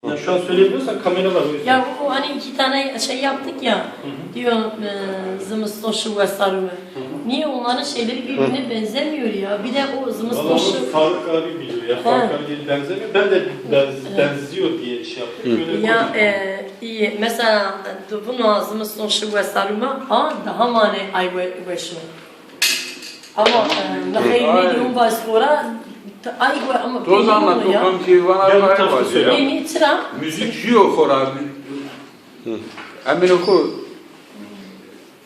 Ya şu an söyleyebiliyorsan kamera var o yüzden. Ya o hani 2 tane şey yaptık ya, diyor zımıstoşu ve sarımı. Niye onların şeyleri birbirine benzemiyor ya? Bir de o Valla zımıstoşu... onu Faruk abi biliyor ya. Faruk abi değil benzemiyor. Ben de benziyor diye şey yaptım. Böyle Ya iyi. Mesela bunu zımıstoşu ve sarımı daha mane ay ve şu. Ama nahayı medium basura ay ve ama Tozanla toplum ki bana Gel bu var tarafta söyle. ya. ne sıra? Müzik yok orada. Emin oku.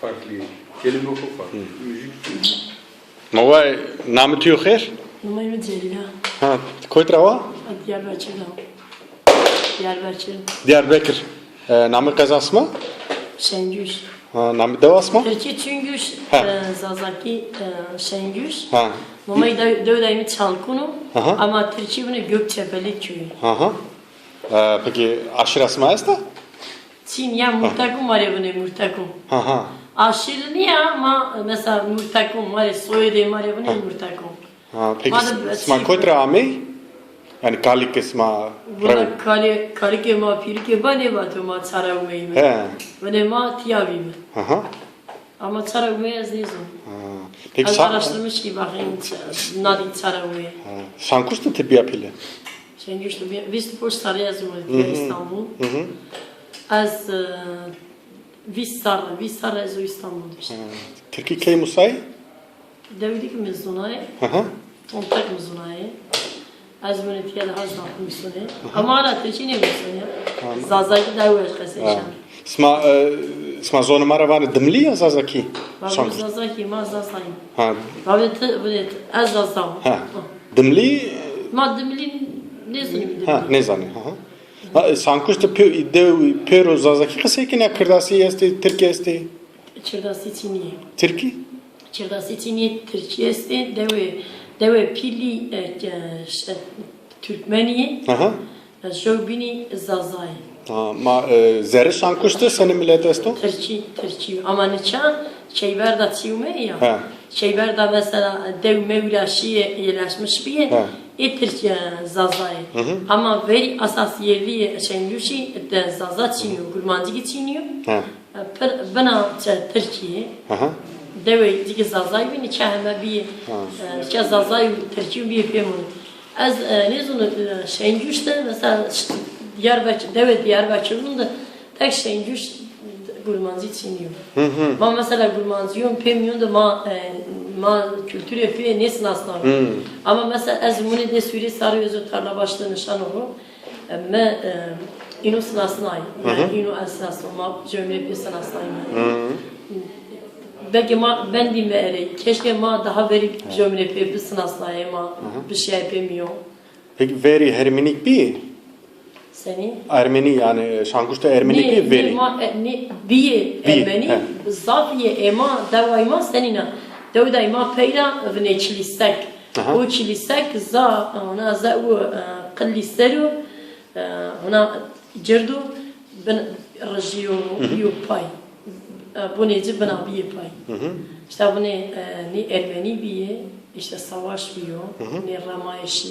Farklı. Kelime oku farklı. Müzik. موای نام تیو خیر؟ Numayı Celila. ها کوی تراوا؟ Diyarbakır'dan. Diyarbakır. دیاربکر نام قزاسما؟ Şengüş. ها نام دواسما؟ Türkiye Çüngüş. Zazaki Şengüş. ها Numayı dövdayımı Çalkunu. Aha. Ama Türkiye bunu Gökçebeli köyü. ها ها پکی عشر اسما است؟ Çin ya Murtakum var ya bunu Murtakum. ها ها Aşırı niye ama mesela Murtakum var ya soyadı var ya bunu Murtakum. ها پکی Madem اسما Çin- کوی ترامی؟ یعنی کالیک اسما Buna kalike ma pirike bane batı ma çara umeyim. ها Bana ma tiyavim. ها ها Ama çara umeye azizim. پکی Az سان araştırmış ki bakayım nadi çara umeye. شانکوست تیپیا پیله Şengüçlü bir Vistpor Sarıyazım İstanbul. Az Vistar Rezo İstanbul'da işte. ترکی کی موسای؟ Devdik mezunayı, ها ها tontak mezunayı. Az bunu tiyada hazdan mezunayı. Ama hala Türkçe ne mezunayı? Zazayı da uğraş kısacağım. اسما اسما زون ماروان دملی یا زازکی؟ Babam zazaki ma zazayım. ها Babam az zazam. ها دملی Maddemilin ne sunayım ها dedim. نزانی ها سانکوست پیرو زازکی قصه کی نه کرداسی است ترکی است Çırdası Çiniye. ترکی Çırdası Çiniye Türkiye'si deve pili Türkmeniye. ها Şovbini zazayı. ما زره سانکوست سن ملت استو Türkçi. Ama neçan şeyber da çiğme ya. Ha. Şeyber da mesela dev mevlaşiye yerleşmiş bir Ha. Türkçe zazayı. Ama veri asas yerli şeylüşi de zaza çiğniyor. Gulmancı çiğniyor. ها Bana Türkiye ها dev dik zazayı beni çahme bir çah zazayı Türkiye bir yapıyorum. Az ne zaman şeylüşte mesela Diyarbakır'ın da tek şeylüş gulmancı çiğniyor. Ma mesela gulmancıyım pemiyon da ma kültür yapıyor nesin aslında. Ama mesela az bunu de süre sarıyoruz tarla başta nişan olur. Ma ino sınasınay. Yani ino asnasın ma cümle yapıyor sınasınay. Belki ma ben diyeyim eri. Keşke ma daha verip cümle yapıyor bir sınasınay ama bir şey yapamıyor. peki veri Ermenik bir Seni Ermeni yani şankusta Ermenik bir veri biye Biye, Ermeni zafiye ema davayma senina davayma peyra vne çilisek Aha. o çilisek za ona za o qilliseru ona cerdu ben rajiyo biyo pay bu neci bana biye pay işte bu ne Ermeni biye işte savaş biyo ne ramayeşi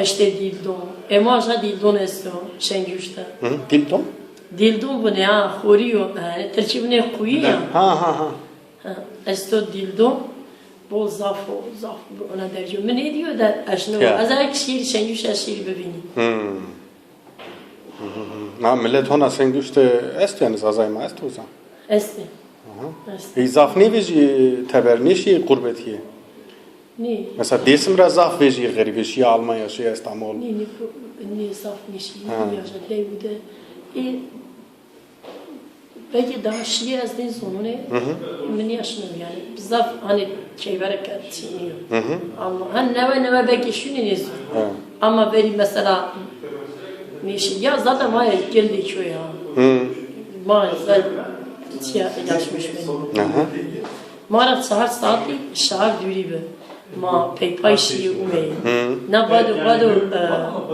işte dildon ema ja dildon esto şengüşte Dilton Dildon bu ne ya xoriyo tercih bu ne kuyu ya ha ha ha esto dildon bol zaf ona derece ne diyor da aşnı Ya. azar şiir şengüş şiir bebini ما ملت هنا سنگوشت است yani zazayma است o zaman esti zaf ne veji tebernişi kurbetiye ne mesela desim ra zaf veji garibi şey Almanya şey İstanbul ne zaf ne şiir ya jadle bu da belki daha şiir az değil sonu ne meni aşnı yani zaf hani şey bereket çiniyor ama hani ne belki şunu ne ama veri mesela Nişi ya zaten var ya geldi ki ya. Maalesef çiğ ilaçmış benim. Mara saati şahar duri be. Ma peypay şiir umeyi. Ne bado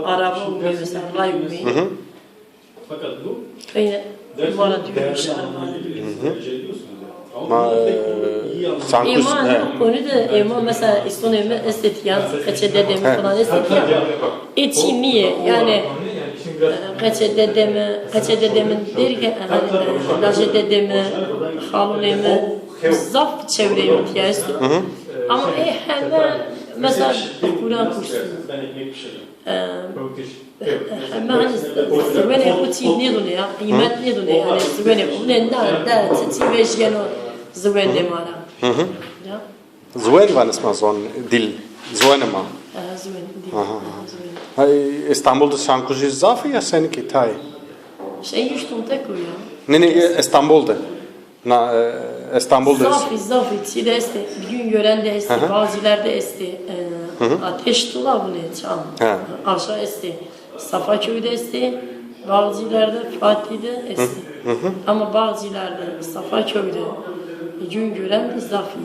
araba umeyi mesela ray umeyi. Fakat bu Kayne mara duri şahar var. ma sankus Ema konu da ema mesela istone estetiyan kaçede demiş falan estetiyan. Etçi niye yani Kaçı dedemin der ki Lajı dedemi, halunemi zaf çevreye ihtiyaç var. Ama hemen mesela Kur'an kursu. Ben ekmek pişiririm. Hemen zıvene kuti ne dolu ya? İmet ne dolu yani zıvene. Bu ne da titi vejgeno zıvene demara. Ya. Zuen var isma son dil. Zuene ma. Zıvene. Hay İstanbul'da Sankuji zafı ya seninki tay. Şey yuştum tek o Ne ya. İstanbul'da. Na İstanbul'da. Zafi de este. Bir gün gören de este. Bazılarda este. Ateş tula bu ne çam. Aşağı este. Safaköy'de este. Bazılarda Fatih'de este. Ama bazılarda Safaköy'de gün gören de zafi.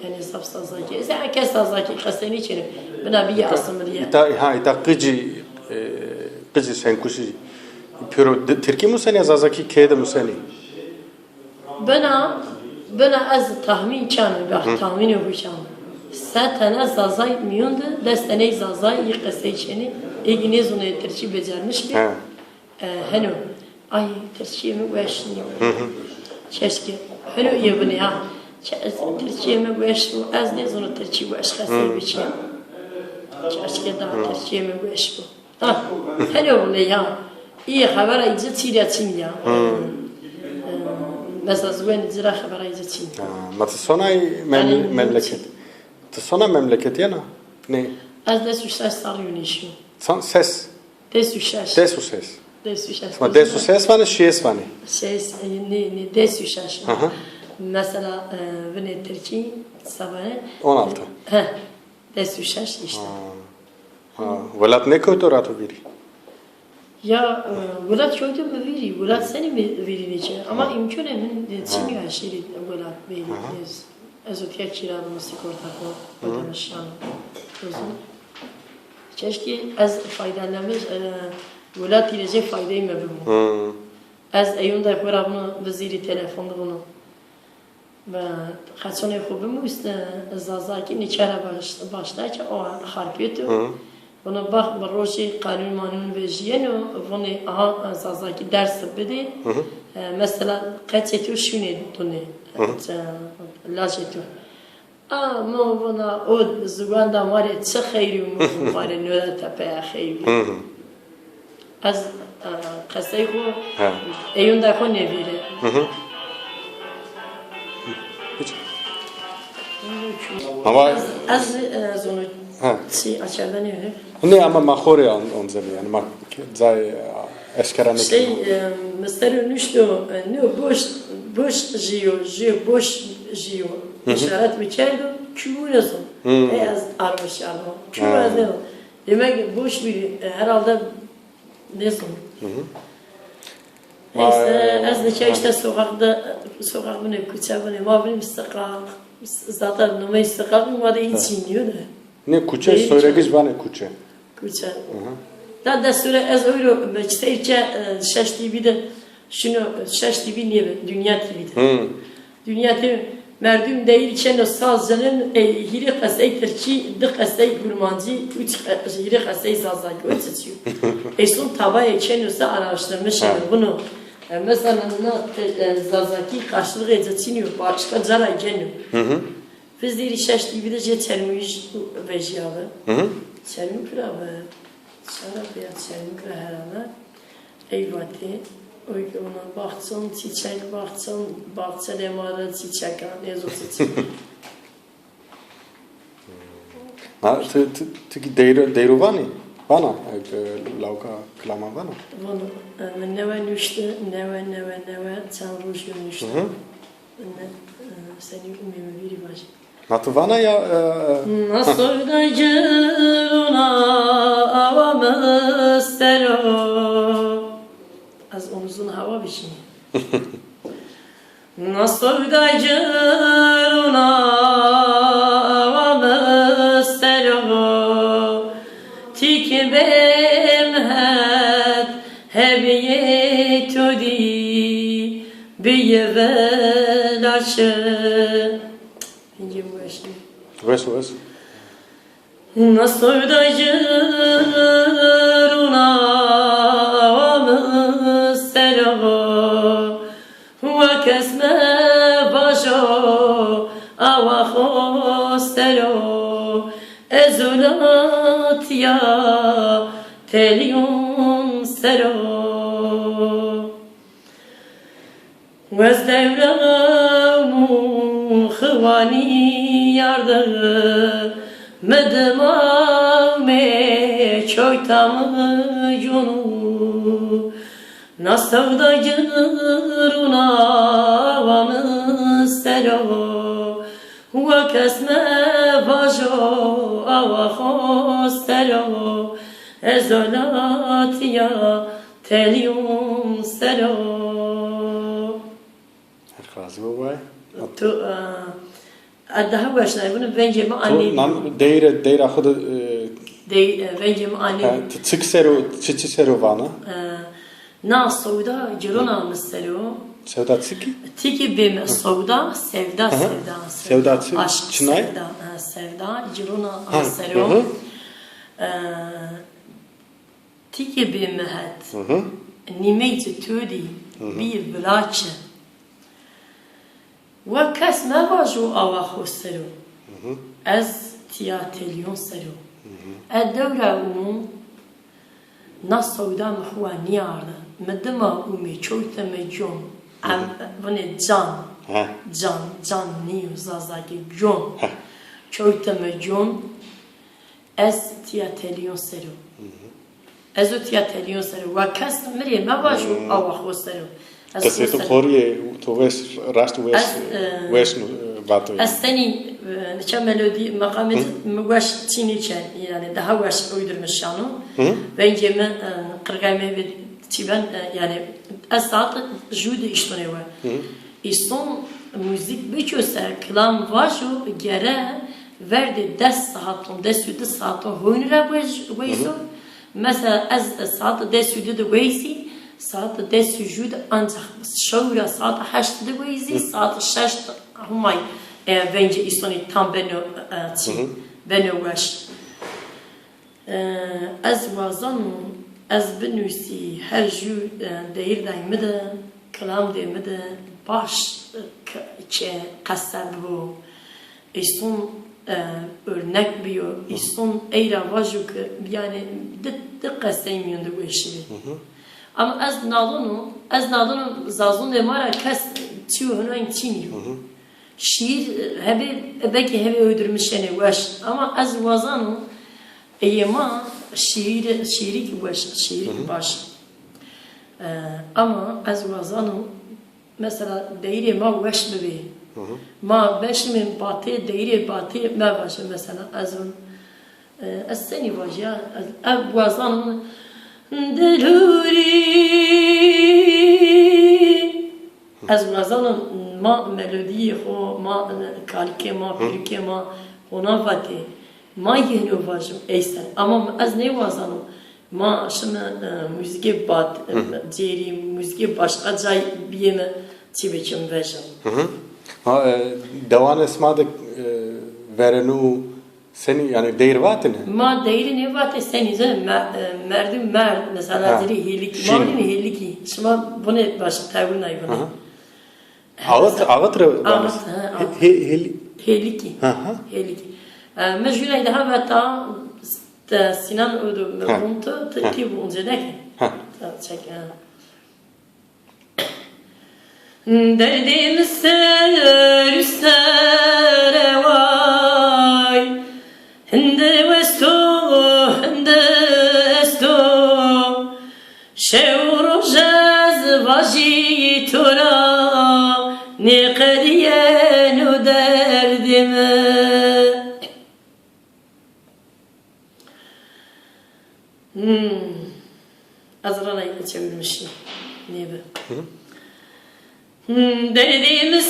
Yani zaf sazaki. Herkes sazaki. Kasteni içerim. Buna bir asımır ya. İta kıcı Sankuji. Pero Türkiye mi seni zazaki kede mi seni? Bana az tahmin canım, tahmin yapacağım. Satana zazay miyondu, destene zazay yıkası içini, egine zonu tercih becermiş bir. Hani, ay tercihimi başlıyor. Keşke, hani iyi bunu ya. Tercihimi başlıyor, az ne zonu tercih başkası biçeyim. Keşke daha tercihimi başlıyor. Hani bunu ya. İyi haber ayıcı çiğnetim ya. Mesela züven icra haber ayıcı çiğne. Matsonay memleket. Tsona memleket ya na. Ne? Az da suçlar sarıyor işi. Son ses. Desuçlar. Desuses. Desuçlar. Ma desuses var ne şies var ne? Ses ne desuçlar. Mesela vene Türkiye sabah. 16. Desuçlar işte. Velat ne kötü rato biri. Ya velat kötü mü veri? Velat seni mi verilecek? Ama imkan emin çimiyor aşırı velat veri. Az öteye kiralı sigorta ko ödemişim. Keşke az faydalanmış velat iyice faydayı mı bu? Az ayında kurabını vaziri telefonda bunu. Ve kaçanı kubum üstü zazaki niçara başta ki o harpiyetu. Ona bak baroji kanun manun vejiyeno bunu aha zazaki ders bedi. Mesela kaçetu şunu done. Lajetu. Ama buna o zuganda var ya çe hayri mu var ya nöda tepe hayri. Az kasayı ko eyunda ko ne biri. Ama az zonu si açardan ne? Ne ama mahore on zemi yani mak zay eşkara şey mesela ne boş boş jiyo işaret biçerdim kümüyorsun az armış arma kümüyoruz ne demek boş bir herhalde ne son az da şey işte sokakta bunu küçük mavrim sokak zaten numay sokak mı var hiç iniyor ne kuçe söylegiz var ne kuçe kuçe da süre az öyle işte şaş TV'de şunu şaş TV niye dünya TV'de dünya TV merdum değil içen sazının hiri kasay terçi de kasay gurmancı üç hiri kasay zazak ötüyor esun tava içen ise araştırmış bunu mesela zazaki karşılık edeceğini başka zara geliyor Bizleri şaş TV'de geçermiş vejiyalı çelmi kırabı Şarap ya çelmi kıra herhalde eyvati ona baksın çiçek baksın bahçe demarı çiçek ne zor çiçek ha tiki deyru vani bana lauka klama bana bunu neve nüştü neve çan ruj nüştü seni umumi biri başı Natı vana ya nasıl da ona avamı stero az omuzun hava bir şey nasıl da ona avamı stero tiki bemhet hebiye tudi biye velaşı Vesu. Nasıl da yıruna avamı selo ve kesme bajo avaho selo ezulat ya telyon selo vez devramu khwani yardı medemame çoytamı yunu nasıl da yıruna avamı selo ve kesme bajo avaho selo ezolat ya telyon selo Razı babay. tu daha başına bunu bence mi To anne nam deyre axudu bence mi anne çıçı seru vana. na soda cirona mesela Sevda tsiki? tiki bim soda sevda Sevda aşk çınay? sevda cirona mesela tiki bim het nimeyt tudi bir vlaçı ve kes me vaju avahu sero ez tiyatelyon sero الدورة نص ودا محوا نيارد مدما أمي شويت مجون عم بني جان نيو زازاكي جون شويت مجون از تياتليون سرو ازو تياتليون سرو وكاس مري ما باجو أو أخو سرو Kasi to Kore'ye to west rast west batı. Astani نشان ملودي مقامات مواش تيني كان يعني ده واش ويدر مشانو بينجي ما قرقامي تيبان يعني أساط جود إشتوني وا إستون موسيقى بيشوسا كلام واجو جرا verdi 10 saatin 10 saatin hoynura ويزو مثلا از ساعت 10 ويزي ساعت 10 جود ancak şura saat 8 ويزي saat 6 هماي bence İstoni tam beni uğraş. Az vazan az binüsi her jü değir daimede kalam demede baş ki kasab bu İston örnek biyo İston eyra vajuk yani de kasaymiyon da bu işi. Ama az nadonu zazun demara kas tiyo hınayın tiniyo. Şiir belki hebe öldürmüş yani vaş ama az vazanı eyema şiiri ki vaş şiiri baş ama az vazanı mesela değeri ma vaş bebe ma vaş min batı değeri batı ma vaş mesela azın seni vaş ya az vazanı deruri az vazanı ما ملودی خو ما کالکه ما پیرکه ما اونا فاتی ما یهنو واجم ایسن اما از نیوازانم ما شما موزیک باد جیری موزیک başka جای بیمه چی بچم وجم Devan esmada verenu seni yani değir vatı ne? Ma değiri ne vatı seni canım merdim mer mesela diri hilik ma ne hiliki şuma bunu baş tavır nay bunu Ağıtır heliki. Heliki. Mecbur daha hatta Sinan ödü mevhumtu ki bu unzedeki. Çek. Derdim sere vay hinde vesto hinde esto şevru jaz vaji tura ne kariyen o derdime Azra'yı çevirmişim. Niye be? Derdim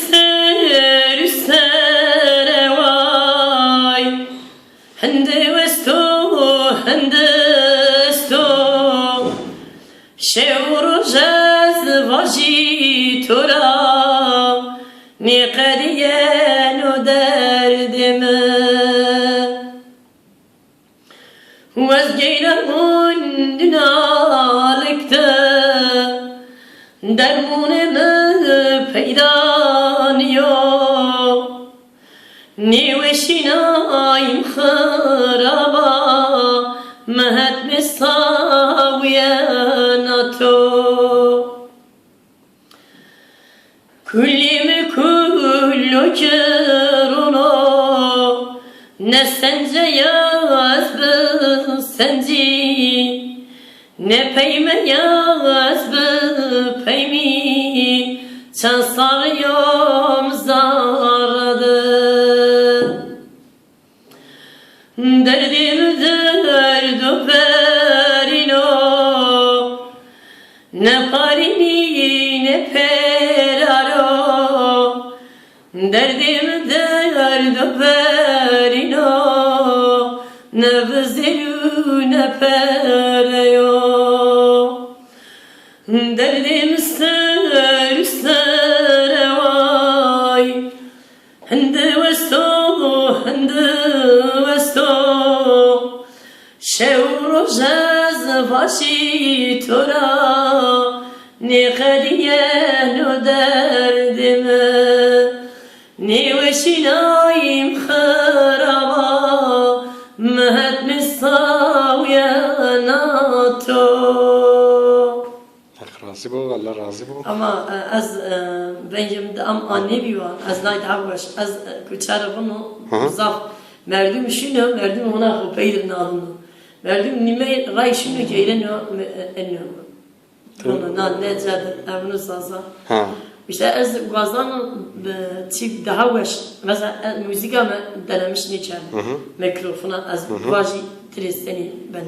sere vay hinde vesto hinde esto şevru jaz vaji tura ne kariyen o derdime وزگیرمون دنالکته درمونم پیدا نیو نیوشینایم خرابا مهد مساویاناتو کلیم کلو کرونو نسنجه یاز بسنجی نپیمن یاز بپیمی چند سالیوم زارده دردیم درد و برینو نپارینی نپرارو دردیم درد و برینو نبزلو نپریو دردیم سر سر وای هند وستو شور و جز باشی تو را نقدین و دردم نیوشینایم خرابا مهد مساویاناتو راضی بو الله راضی بو اما از بنجم دام آنی بیوان از نایت هواش از کچاره بونو زاف مردم شنو مردم هنا خو پیدا نادونو مردم نیمه رای شنو جیرنو انو تونو نان نجاد امنو سازا işte az gazan tip daha var mesela müzika mı denemiş niçin mikrofona az vaji treseni ben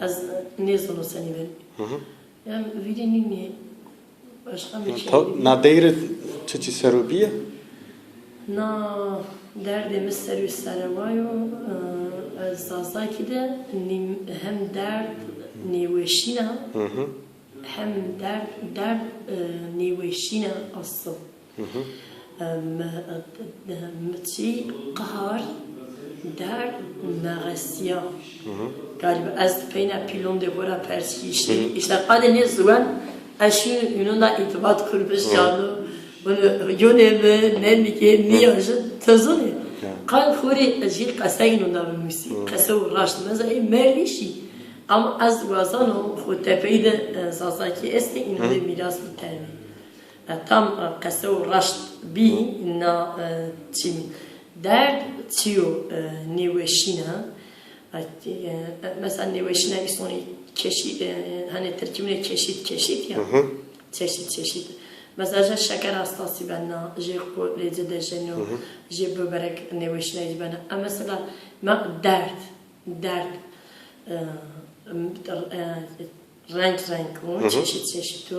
az ne zonu seni ben yani videonun ne başka bir şey na değeri çiçi serubiye na derdimiz servis saravayo zazaki de hem dert neveşina hem dert neveşina asıl mti qahar dert mağasiya galiba az peyna pilon de vora persi işte kadene zuvan aşı yununda itibat kurmuş canlı bunu yönemi ne ki niyajı tazını kan khuri ajil qasayinunda müzik qasav raşt mesela mervişi ama az vazano xutefeyde sazaki esti inode miras bitermi tam qasav raşt bi na tim derd tiyo neveşina mesela neveşina isoni çeşit hani terkibine çeşit ya çeşit mesela şeker hastası bana jeko lezede jeno je böbrek neveşina bana ama mesela dert renk o çeşit o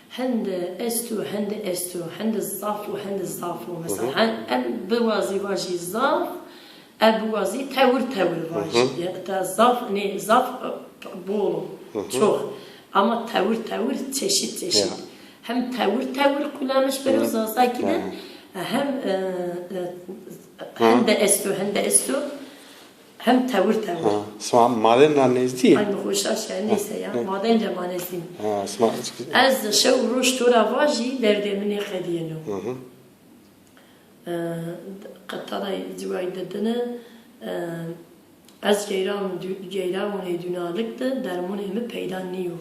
hende estu hende zafu mesela hem bevazi vaji zaf bevazi tevr vaji ta zaf ne zaf bol çok ama tevr çeşit hem tevr kullanmış bir zazaki de hem hende estu hem tevr sma maden nanezdi ay hoşaş yani neyse ya maden cemanezdim az şev roş tora vaji derdemini khadiyeno qatara civayda dene az geyram ne dünalıktı dermun emi peyda niyo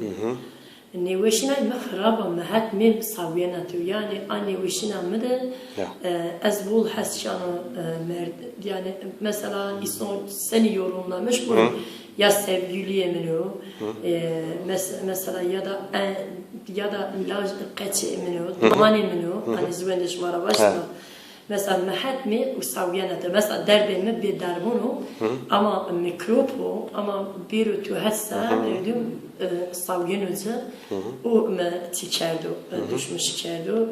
neveşina me xaraba mehat mem saviyanatı yani neveşina me de az bul hasşanı yani mesela ison seni yorumlamış bu ya sevgiliye meniyor mesela ya da laj qati meniyor mani meniyor hani zvendeş var başta mesela mehat me saviyanatı mesela derdeme bir dermunu ama mikropo ama bir tu hassa dedim savgenözü o me tiçerdo düşmüş içerdo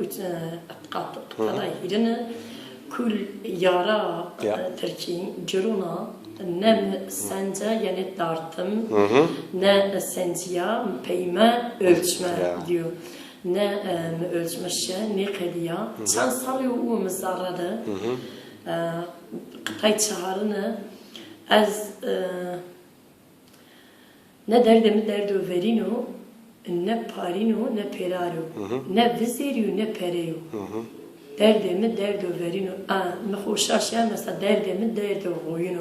kadar yine kul yara Türkiye ceruna ne sence yani dartım ne sensiya peyme ölçme diyor ne ölçmüşe ne kediya sen salıyor o mezarada qatay çağrını az Ne derdimi derdo verino, ne parino, ne peraro. Ne vizeriyo, ne pereyo. Derdimi derdo verino. Mexuşaşya mesela derdimi derdo royino.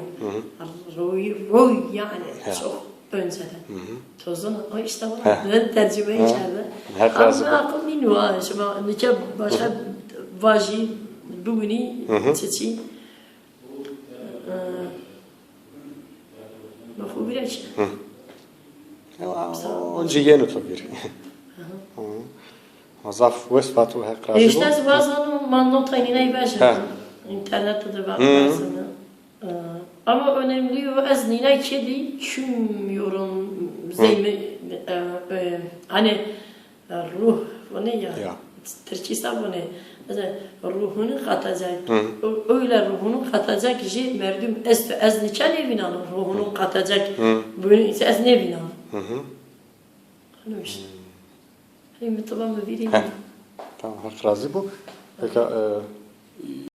Roy yani çok önceden. Tozun o işte var. Tercüme içeride. Ama akıl minu ha. Şimdi nike başka vaji bugünü çiçi. Mexubire şey. Onde yenu to bir. Mazaf west fatu her klazi. İşte bazı manotayını neybeşim. İnternette de var bazını. Ama önemli o eznine kedi çümüyorum zeymi hani ruh o ne ya? Türkçesi bu ne? Mesela ruhunu katacak. Öyle ruhunu katacak kişi merdum ezni çane binanı ruhunu katacak. Bunu ise ezni binanı. Hanım işte. Hani tamam mı bileyim. Tamam her klazi bu. Peki